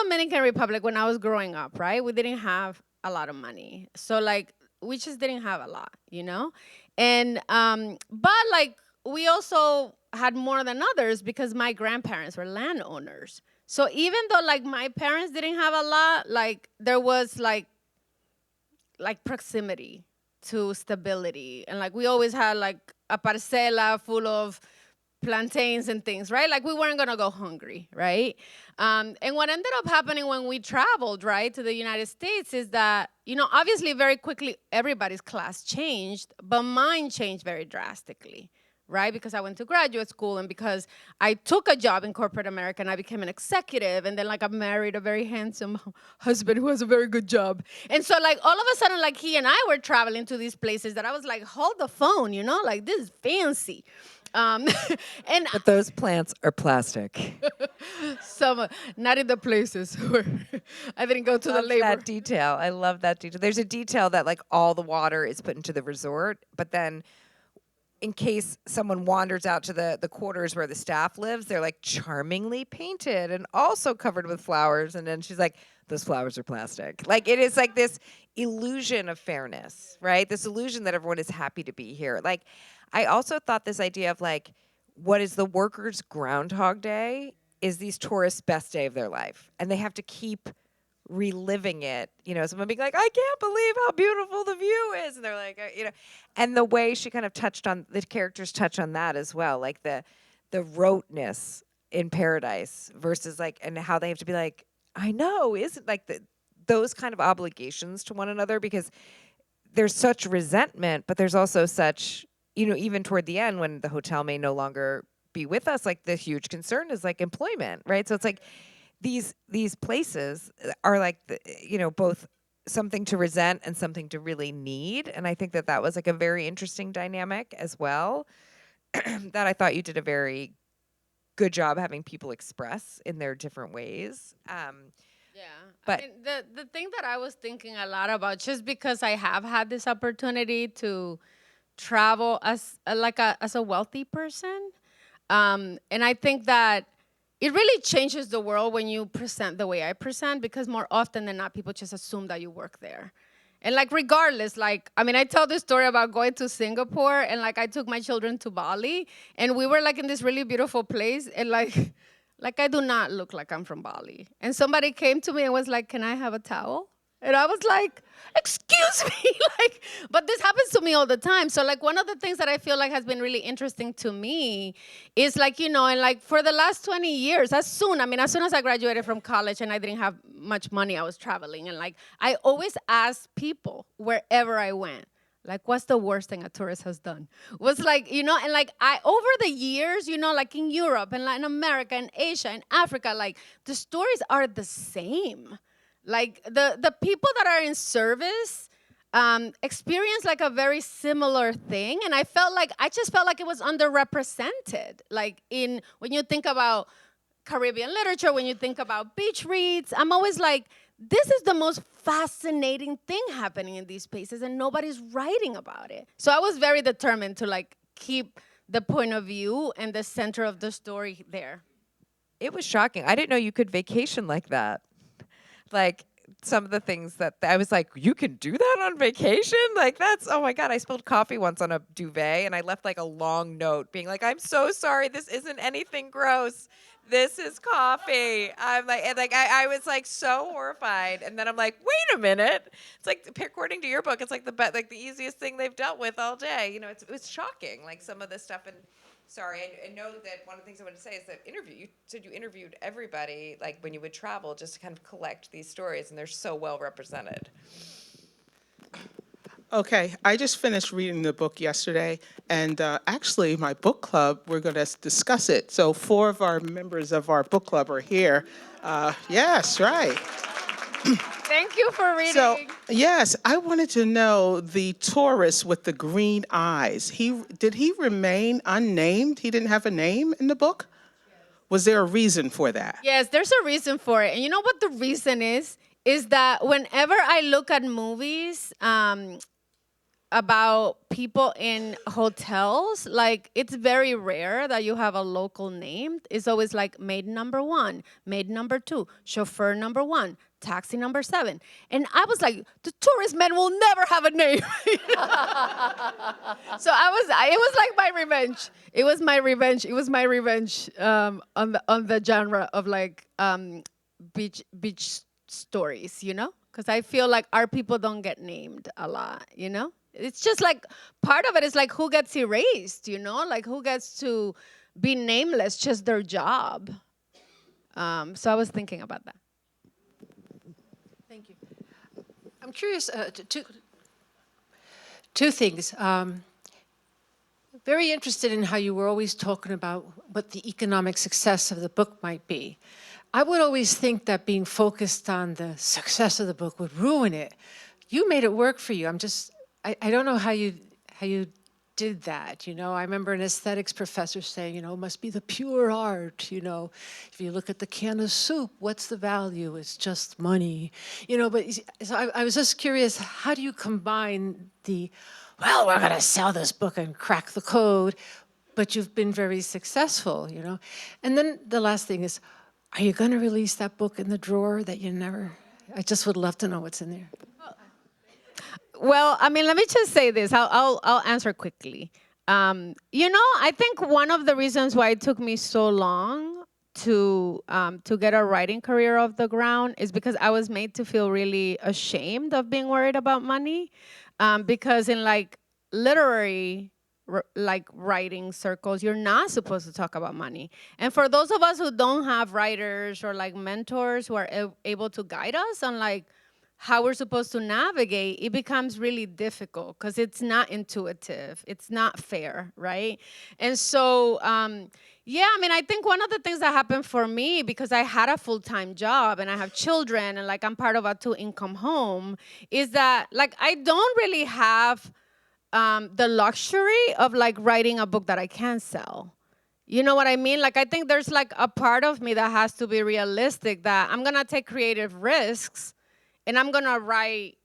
Speaker 2: Dominican Republic when I was growing up, right, we didn't have a lot of money, so like we just didn't have a lot, and but like we also had more than others because my grandparents were landowners. So even though like my parents didn't have a lot, like there was like proximity to stability, and like we always had like a parcela full of plantains and things, right? Like we weren't gonna go hungry, right? And what ended up happening when we traveled, right, to the United States is that, obviously very quickly everybody's class changed, but mine changed very drastically, right? Because I went to graduate school and because I took a job in corporate America and I became an executive, and then like I married a very handsome husband who has a very good job. And so like all of a sudden like he and I were traveling to these places that I was like, hold the phone, like this is fancy. And
Speaker 1: But those plants are plastic.
Speaker 2: some not in the places where I didn't go to the
Speaker 1: Love
Speaker 2: labor.
Speaker 1: that detail. I love that detail. There's a detail that like all the water is put into the resort, but then in case someone wanders out to the quarters where the staff lives, they're like charmingly painted and also covered with flowers. And then she's like, those flowers are plastic. Like it is like this illusion of fairness, right? This illusion that everyone is happy to be here. Like I also thought this idea of like, what is the workers' Groundhog Day is these tourists' best day of their life. And they have to keep reliving it, someone being like, I can't believe how beautiful the view is. And they're like, and the way she kind of touched on, the characters touch on that as well, like the roteness in Paradise versus like, and how they have to be like, I know, isn't like those kind of obligations to one another, because there's such resentment, but there's also such, even toward the end when the hotel may no longer be with us, like the huge concern is like employment, right? So it's like, these places are like, both something to resent and something to really need. And I think that was like a very interesting dynamic as well that I thought you did a very good job having people express in their different ways.
Speaker 2: Yeah,
Speaker 1: but
Speaker 2: I mean, the thing that I was thinking a lot about, just because I have had this opportunity to travel as a wealthy person, and I think that it really changes the world when you present the way I present, because more often than not, people just assume that you work there. And like, regardless, like, I mean, I tell this story about going to Singapore and like I took my children to Bali and we were like in this really beautiful place and like I do not look like I'm from Bali. And somebody came to me and was like, can I have a towel? And I was like, excuse me, but this happens to me all the time. So like one of the things that I feel like has been really interesting to me is like, and like for the last 20 years, as soon as I graduated from college and I didn't have much money, I was traveling. And like, I always asked people wherever I went, like, what's the worst thing a tourist has done? Was like, and like over the years, like in Europe and Latin America and Asia and Africa, like the stories are the same. Like the people that are in service experience like a very similar thing, and I just felt like it was underrepresented. Like when you think about Caribbean literature, when you think about beach reads, I'm always like, this is the most fascinating thing happening in these places, and nobody's writing about it. So I was very determined to like keep the point of view and the center of the story there.
Speaker 1: it was shocking. I didn't know you could vacation like that. Like some of the things that I was like, you can do that on vacation? Like that's, oh my God, I spilled coffee once on a duvet and I left like a long note being like, I'm so sorry, this isn't anything gross. This is coffee. I'm like, and like I was like so horrified. And then I'm like, wait a minute. It's like, according to your book, it's like the easiest thing they've dealt with all day. It was shocking, like some of this stuff. And sorry, I know that one of the things I want to say is that you said you interviewed everybody, like when you would travel, just to kind of collect these stories, and they're so well represented.
Speaker 3: Okay, I just finished reading the book yesterday, and actually my book club, we're going to discuss it. So 4 of our members of our book club are here. Yes, right.
Speaker 2: Thank you for reading.
Speaker 3: So, yes, I wanted to know the tourist with the green eyes. Did he remain unnamed? He didn't have a name in the book? Was there a reason for that?
Speaker 2: Yes, there's a reason for it. And you know what the reason is? Is that whenever I look at movies about people in hotels, like it's very rare that you have a local name. It's always like maid number 1, maid number 2, chauffeur number 1, taxi number 7. And I was like, the tourist man will never have a name. So it was like my revenge. It was my revenge. It was my revenge on the genre of like beach stories, you know? Because I feel like our people don't get named a lot, you know? It's just like part of it is like who gets erased, you know? Like who gets to be nameless, just their job. So I was thinking about that.
Speaker 4: Thank you. I'm curious, two things. Very interested in how you were always talking about what the economic success of the book might be. I would always think that being focused on the success of the book would ruin it. You made it work for you. I don't know how you did that, you know. I remember an aesthetics professor saying, you know, it must be the pure art, you know. If you look at the can of soup, what's the value? It's just money, you know. But so I was just curious, how do you combine well, we're gonna sell this book and crack the code, but you've been very successful, you know. And then the last thing is, are you gonna release that book in the drawer that you never, I just would love to know what's in there.
Speaker 2: Well, I mean, let me just say this. I'll answer quickly. You know, I think one of the reasons why it took me so long to get a writing career off the ground is because I was made to feel really ashamed of being worried about money. Because in like literary like writing circles, you're not supposed to talk about money. And for those of us who don't have writers or like mentors who are able to guide us on like how we're supposed to navigate, it becomes really difficult because it's not intuitive. It's not fair, right? And so, yeah, I mean, I think one of the things that happened for me, because I had a full-time job and I have children and like I'm part of a 2-income home, is that like I don't really have the luxury of like writing a book that I can sell. You know what I mean? Like I think there's like a part of me that has to be realistic, that I'm gonna take creative risks and I'm gonna write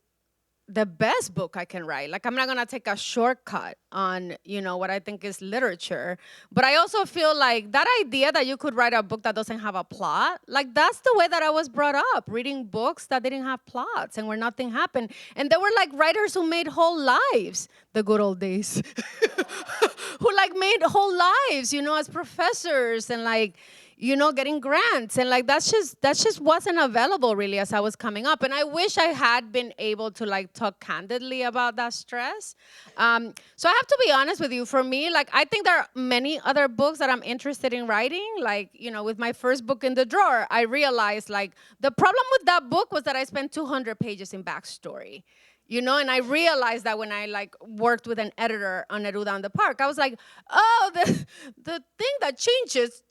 Speaker 2: the best book I can write. Like I'm not gonna take a shortcut on, you know, what I think is literature. But I also feel like that idea that you could write a book that doesn't have a plot, like that's the way that I was brought up, reading books that didn't have plots and where nothing happened. And there were like writers who made whole lives, the good old days, who like made whole lives, you know, as professors and like, you know, getting grants. And like, that's just wasn't available really as I was coming up. And I wish I had been able to like talk candidly about that stress. So I have to be honest with you, for me, like, I think there are many other books that I'm interested in writing. Like, you know, with my first book in the drawer, I realized like the problem with that book was that I spent 200 pages in backstory. You know, and I realized that when I like worked with an editor on Neruda and the Park, I was like, oh, the thing that changes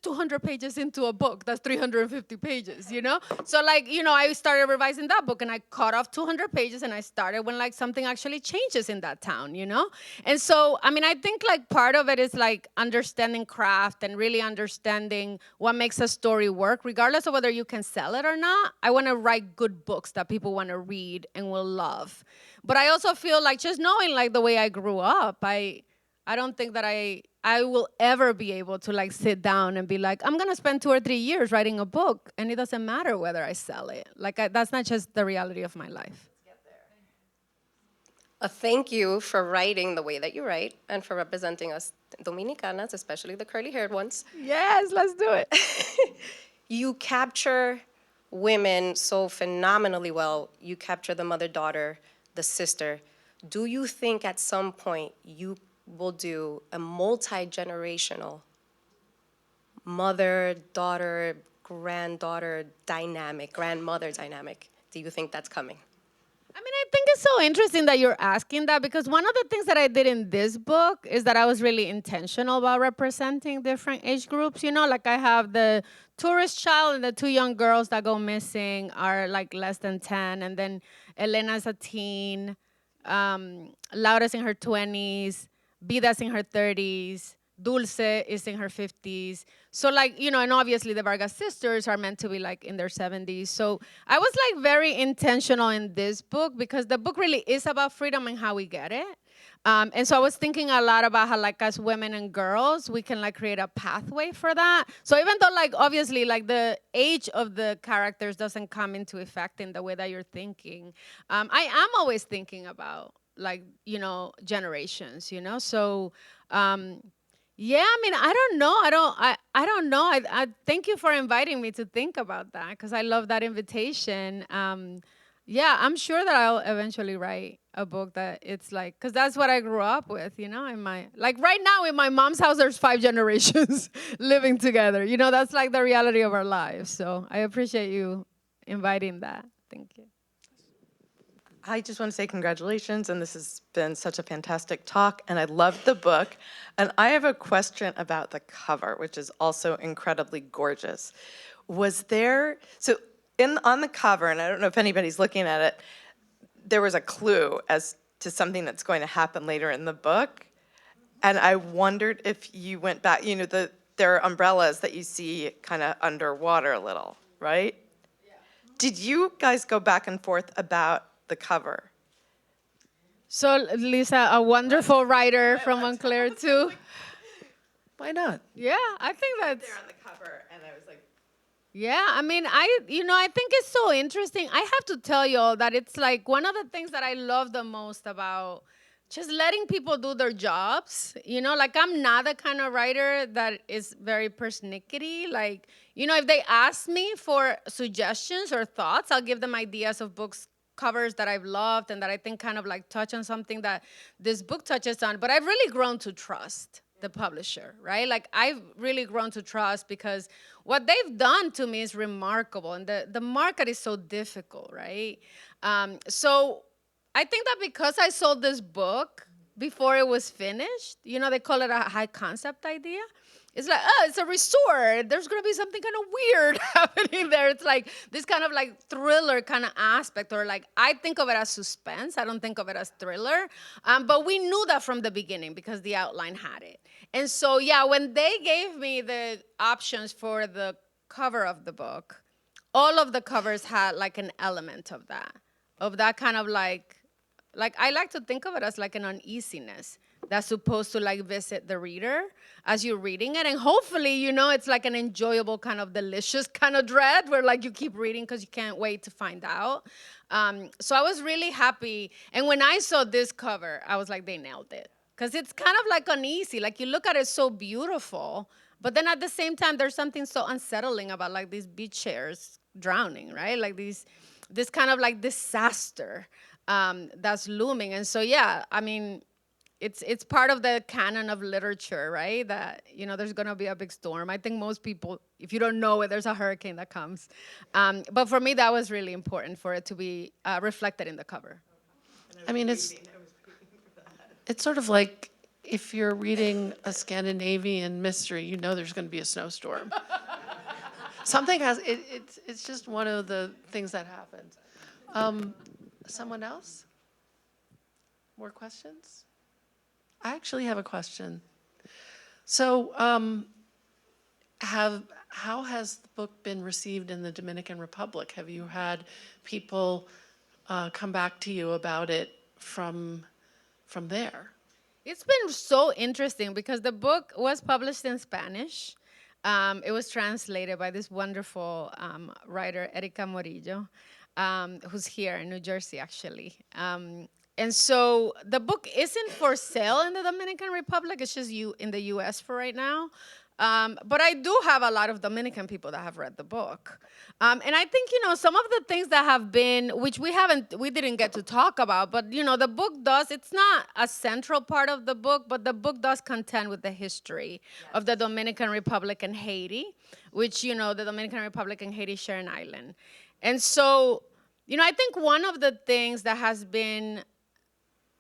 Speaker 2: 200 pages into a book that's 350 pages, you know? So like, you know, I started revising that book and I cut off 200 pages and I started when like something actually changes in that town, you know? And so, I mean, I think like part of it is like understanding craft and really understanding what makes a story work, regardless of whether you can sell it or not. I want to write good books that people want to read and will love. But I also feel like just knowing like the way I grew up, I don't think that I will ever be able to like sit down and be like, I'm gonna spend 2 or 3 years writing a book and it doesn't matter whether I sell it. Like that's not just the reality of my life.
Speaker 5: Thank you for writing the way that you write and for representing us Dominicanas, especially the curly-haired ones.
Speaker 2: Yes, let's do it.
Speaker 5: You capture women so phenomenally well. You capture the mother-daughter, the sister. Do you think at some point you will do a multi-generational mother, daughter, granddaughter dynamic, grandmother dynamic? Do you think that's coming?
Speaker 2: I mean, I think it's so interesting that you're asking that, because one of the things that I did in this book is that I was really intentional about representing different age groups. You know, like I have the tourist child and the two young girls that go missing are like less than 10. And then Elena's a teen. Laura's in her 20s. Vida's in her 30s. Dulce is in her 50s. So like, you know, and obviously the Vargas sisters are meant to be like in their 70s. So I was like very intentional in this book because the book really is about freedom and how we get it. And so I was thinking a lot about how like as women and girls, we can like create a pathway for that. So even though like obviously like the age of the characters doesn't come into effect in the way that you're thinking, I am always thinking about like, you know, generations, you know? So, yeah, I mean, I don't know. I don't know. I thank you for inviting me to think about that because I love that invitation. Yeah, I'm sure that I'll eventually write a book that it's like, because that's what I grew up with, you know, in my, like right now in my mom's house, there's 5 generations living together. You know, that's like the reality of our lives. So I appreciate you inviting that. Thank you.
Speaker 6: I just want to say congratulations, and this has been such a fantastic talk, and I love the book. And I have a question about the cover, which is also incredibly gorgeous. Was there, so on the cover, and I don't know if anybody's looking at it, there was a clue as to something that's going to happen later in the book. And I wondered if you went back, you know, there are umbrellas that you see kind of underwater a little, right? Yeah. Did you guys go back and forth about the cover?
Speaker 2: So Lisa, a wonderful writer from Montclair too.
Speaker 6: Why not?
Speaker 2: Yeah, I think that's.
Speaker 6: There on the cover, and I was like,
Speaker 2: Yeah, I mean, I think it's so interesting. I have to tell you all that it's like one of the things that I love the most about just letting people do their jobs. You know, like I'm not the kind of writer that is very persnickety. Like, you know, if they ask me for suggestions or thoughts, I'll give them ideas of books covers that I've loved and that I think kind of like touch on something that this book touches on. But I've really grown to trust the publisher, right? Like I've really grown to trust because what they've done to me is remarkable, and the market is so difficult, right? So I think that because I sold this book before it was finished, you know, they call it a high concept idea. It's like, oh, it's a resort. There's going to be something kind of weird happening there. It's like this kind of like thriller kind of aspect, or like I think of it as suspense. I don't think of it as thriller. But we knew that from the beginning because the outline had it. And so, yeah, when they gave me the options for the cover of the book, all of the covers had like an element of that kind of like I like to think of it as like an uneasiness that's supposed to like visit the reader as you're reading it. And hopefully, you know, it's like an enjoyable kind of delicious kind of dread where like you keep reading because you can't wait to find out. So I was really happy. And when I saw this cover, I was like, they nailed it. Because it's kind of like uneasy. Like you look at it so beautiful, but then at the same time, there's something so unsettling about like these beach chairs drowning, right? Like this kind of like disaster that's looming. And so, yeah, I mean, it's part of the canon of literature, right? That, you know, there's going to be a big storm. I think most people, if you don't know it, there's a hurricane that comes. But for me, that was really important for it to be reflected in the cover.
Speaker 7: I mean, it's sort of like if you're reading a Scandinavian mystery, you know there's going to be a snowstorm. Something has, it's just one of the things that happens. Someone else? More questions? I actually have a question. So how has the book been received in the Dominican Republic? Have you had people come back to you about it from there?
Speaker 2: It's been so interesting because the book was published in Spanish. It was translated by this wonderful writer, Erika Morillo, who's here in New Jersey, actually. And so the book isn't for sale in the Dominican Republic. It's just in the U.S. for right now. But I do have a lot of Dominican people that have read the book. And I think, you know, some of the things that have been, which we didn't get to talk about, but, you know, the book it's not a central part of the book, but the book does contend with the history of the Dominican Republic and Haiti, which, you know, the Dominican Republic and Haiti share an island. And so I think one of the things that has been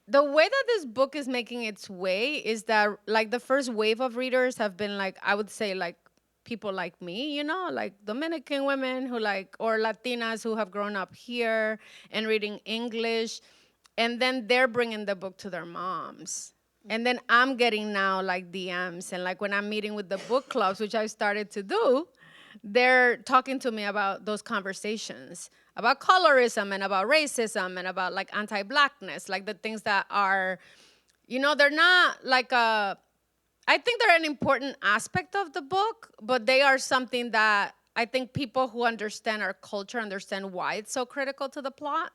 Speaker 2: the way that this book is making its way is that like the first wave of readers have been like, I would say like people like me, like Dominican women who like, or Latinas who have grown up here and reading English. And then they're bringing the book to their moms. And then I'm getting now like DMs. And like when I'm meeting with the book clubs, which I started to do, they're talking to me about those conversations, about colorism and about racism and about like anti-Blackness, like the things that are, they're not like I think they're an important aspect of the book, but they are something that I think people who understand our culture understand why it's so critical to the plot.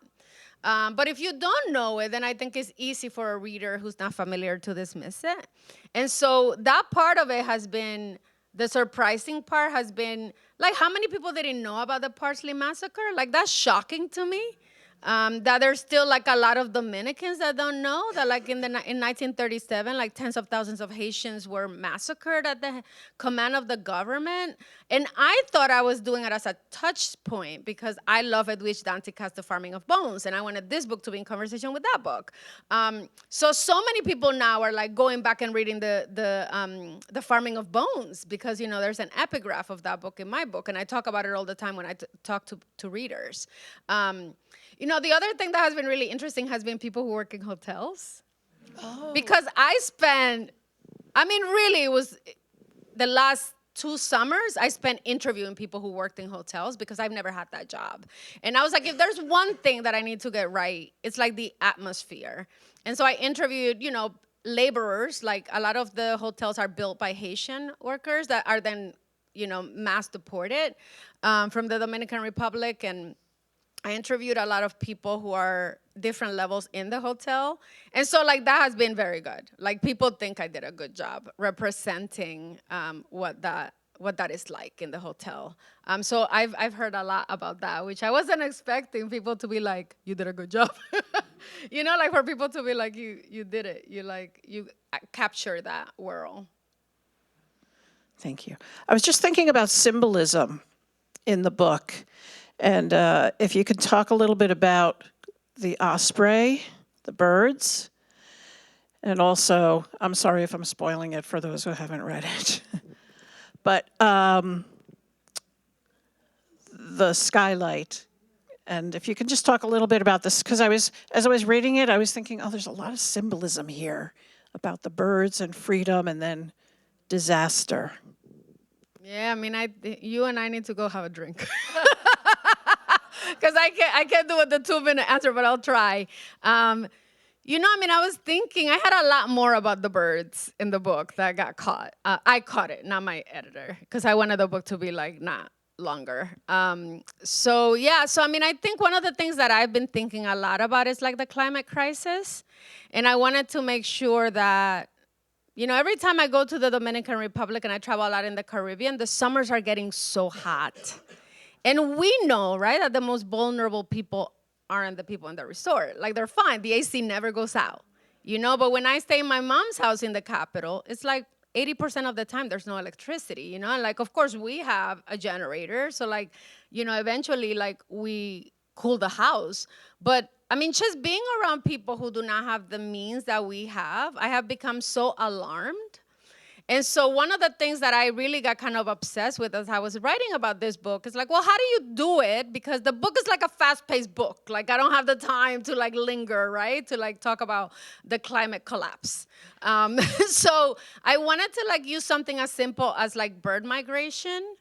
Speaker 2: But if you don't know it, then I think it's easy for a reader who's not familiar to dismiss it. And so that part of it has been, the surprising part has been, like, how many people didn't know about the Parsley Massacre? Like, that's shocking to me. That there's still like a lot of Dominicans that don't know that like in 1937, like tens of thousands of Haitians were massacred at the command of the government. And I thought I was doing it as a touch point because I love Edwidge Danticat's The Farming of Bones, and I wanted this book to be in conversation with that book. So many people now are like going back and reading the Farming of Bones because there's an epigraph of that book in my book, and I talk about it all the time when I talk to readers. The other thing that has been really interesting has been people who work in hotels. Oh. Because really, it was the last 2 summers, I spent interviewing people who worked in hotels because I've never had that job. And I was like, if there's one thing that I need to get right, it's like the atmosphere. And so I interviewed, laborers. Like a lot of the hotels are built by Haitian workers that are then, mass deported from the Dominican Republic. And I interviewed a lot of people who are different levels in the hotel. And so like that has been very good. Like people think I did a good job representing what that is like in the hotel. So I've heard a lot about that, which I wasn't expecting people to be like, you did a good job. Like for people to be like, you did it. You capture that world.
Speaker 8: Thank you. I was just thinking about symbolism in the book. And if you could talk a little bit about the osprey, the birds, and also, I'm sorry if I'm spoiling it for those who haven't read it, but the skylight. And if you could just talk a little bit about this, because as I was reading it, I was thinking, there's a lot of symbolism here about the birds and freedom and then disaster.
Speaker 2: Yeah, you and I need to go have a drink. Because I can't do it the 2-minute answer, but I'll try. I was thinking, I had a lot more about the birds in the book that got caught. I caught it, not my editor, because I wanted the book to be like not longer. I think one of the things that I've been thinking a lot about is like the climate crisis. And I wanted to make sure that, every time I go to the Dominican Republic and I travel a lot in the Caribbean, the summers are getting so hot. And we know, right, that the most vulnerable people aren't the people in the resort. Like, they're fine. The AC never goes out, But when I stay in my mom's house in the capital, it's like 80% of the time there's no electricity, And, like, of course, we have a generator. So, like, eventually, like, we cool the house. But, just being around people who do not have the means that we have, I have become so alarmed. And so one of the things that I really got kind of obsessed with as I was writing about this book is like, well, how do you do it? Because the book is like a fast-paced book. Like, I don't have the time to like linger, right? To like talk about the climate collapse. So I wanted to like use something as simple as like bird migration.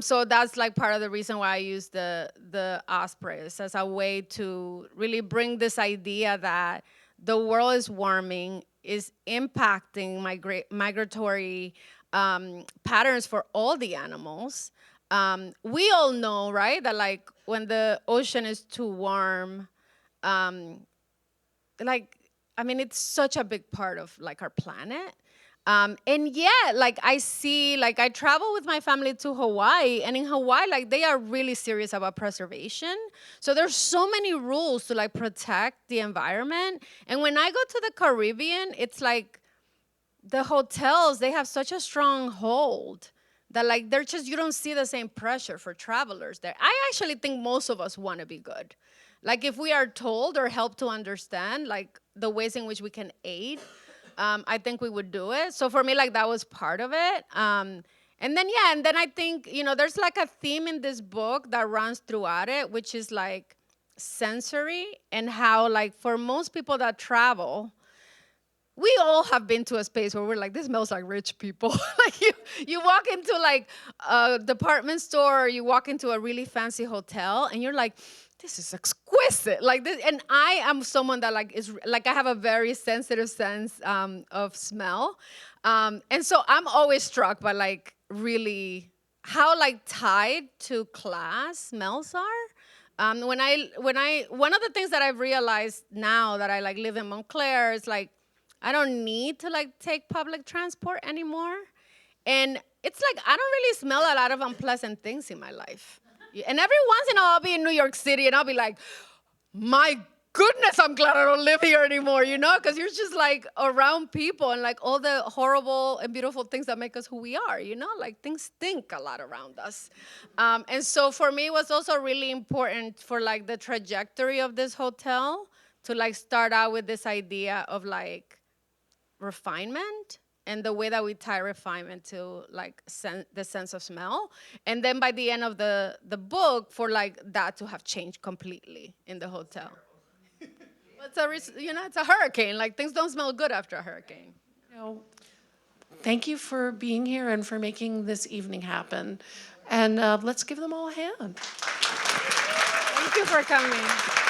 Speaker 2: So that's like part of the reason why I use the ospreys as a way to really bring this idea that the world is warming, is impacting migratory patterns for all the animals. We all know, right, that like when the ocean is too warm, it's such a big part of like our planet. And yet, like I travel with my family to Hawaii, and in Hawaii, like they are really serious about preservation. So there's so many rules to like protect the environment. And when I go to the Caribbean, it's like the hotels, they have such a strong hold that like they're just, you don't see the same pressure for travelers there. I actually think most of us want to be good. Like if we are told or helped to understand like the ways in which we can aid, I think we would do it. So for me, like that was part of it. And then I think, you know, there's like a theme in this book that runs throughout it, which is like sensory, and how like for most people that travel, we all have been to a space where we're like, this smells like rich people. Like you walk into like a department store, or you walk into a really fancy hotel, and you're like, this is exquisite. Like this, and I am someone that like is like, I have a very sensitive sense of smell, and so I'm always struck by like really how like tied to class smells are. One of the things that I've realized now that I like live in Montclair is like, I don't need to like take public transport anymore. And it's like, I don't really smell a lot of unpleasant things in my life. And every once in a while I'll be in New York City and I'll be like, my goodness, I'm glad I don't live here anymore, you know? Because you're just like around people and like all the horrible and beautiful things that make us who we are, you know? Like things stink a lot around us. And so for me, it was also really important for like the trajectory of this hotel to like start out with this idea of like refinement and the way that we tie refinement to like the sense of smell. And then by the end of the book, for like that to have changed completely in the hotel. It's a hurricane. Like things don't smell good after a hurricane.
Speaker 7: You know, thank you for being here and for making this evening happen. And let's give them all a hand.
Speaker 2: Thank you for coming.